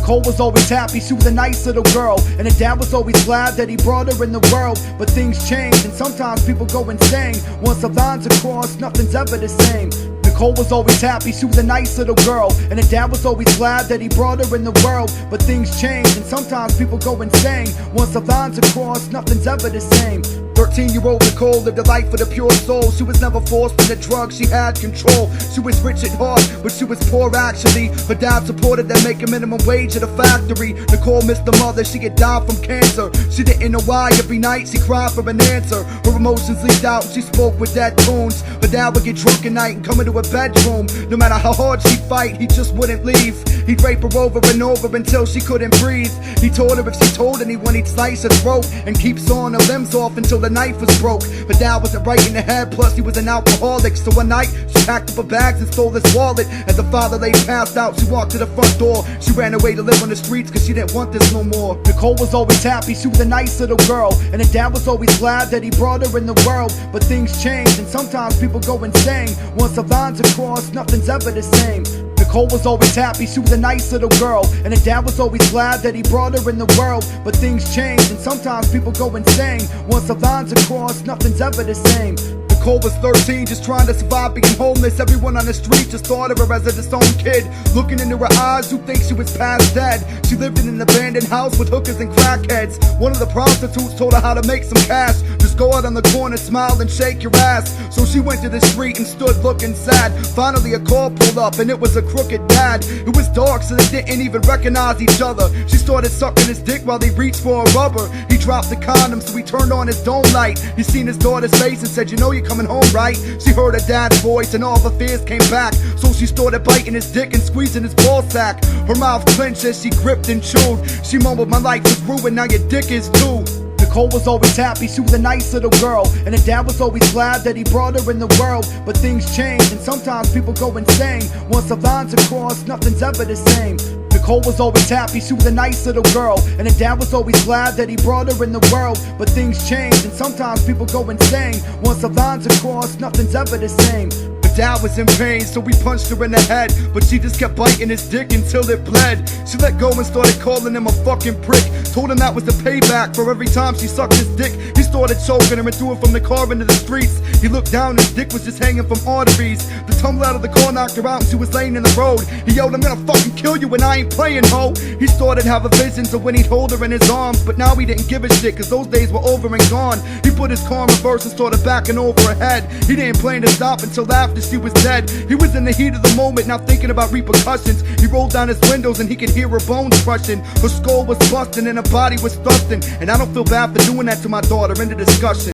Nicole was always happy, she was a nice little girl, and her dad was always glad that he brought her in the world. But things change, and sometimes people go insane. Once the lines are crossed, nothing's ever the same. Nicole was always happy, she was a nice little girl, and her dad was always glad that he brought her in the world. But things change, and sometimes people go insane. Once the lines are crossed, nothing's ever the same. 13-year-old Nicole lived a life with a pure soul. She was never forced into drugs, she had control. She was rich at heart, but she was poor actually. Her dad supported them making minimum wage at a factory. Nicole missed her mother, she had died from cancer. She didn't know why, every night she cried for an answer. Her emotions leaked out, she spoke with dead tunes. Her dad would get drunk at night and come into her bedroom. No matter how hard she'd fight, he just wouldn't leave. He'd rape her over and over until she couldn't breathe. He told her if she told anyone, he'd slice her throat and keep sawing her limbs off until the knife was broke. But dad wasn't right in the head, plus he was an alcoholic. So one night, she packed up her bags and stole his wallet. As the father lay passed out, she walked to the front door. She ran away to live on the streets cause she didn't want this no more. Nicole was always happy, she was a nice little girl, and her dad was always glad that he brought her in the world. But things change, and sometimes people go insane. Once the lines are crossed, nothing's ever the same. Nicole was always happy, she was a nice little girl, and her dad was always glad that he brought her in the world. But things change, and sometimes people go insane. Once the lines are crossed, nothing's ever the same. Nicole was 13, just trying to survive being homeless. Everyone on the street just thought of her as a disowned kid. Looking into her eyes, you think she was past dead. She lived in an abandoned house with hookers and crackheads. One of the prostitutes told her how to make some cash. Just go out on the corner, smile and shake your ass. So she went to the street and stood looking sad. Finally a car pulled up and it was a crooked dad. It was dark so they didn't even recognize each other. She started sucking his dick while they reached for a rubber. He dropped the condom so he turned on his dome light. He seen his daughter's face and said, "You know you're coming home, right?" She heard her dad's voice and all of her fears came back. So she started biting his dick and squeezing his ball sack. Her mouth clenched as she gripped and chewed. She mumbled, "My life is ruined, now your dick is too." Nicole was always happy, she was a nice little girl, and her dad was always glad that he brought her in the world. But things change, and sometimes people go insane. Once the lines are crossed, nothing's ever the same. Nicole was always happy, she was a nice little girl, and her dad was always glad that he brought her in the world. But things change, and sometimes people go insane. Once the lines are crossed, nothing's ever the same. Dad was in pain, so we punched her in the head, but she just kept biting his dick until it bled. She let go and started calling him a fucking prick. Told him that was the payback for every time she sucked his dick. He started choking her and threw her from the car into the streets. He looked down and his dick was just hanging from arteries. The tumble out of the car knocked her out and she was laying in the road. He yelled, "I'm gonna fucking kill you and I ain't playing, ho." He started having visions of when he'd hold her in his arms, but now he didn't give a shit cause those days were over and gone. He put his car in reverse and started backing over her head. He didn't plan to stop until after she was dead. He was in the heat of the moment, now thinking about repercussions. He rolled down his windows and he could hear her bones crushing. Her skull was busting and her body was thrusting. And I don't feel bad for doing that to my daughter. End of discussion.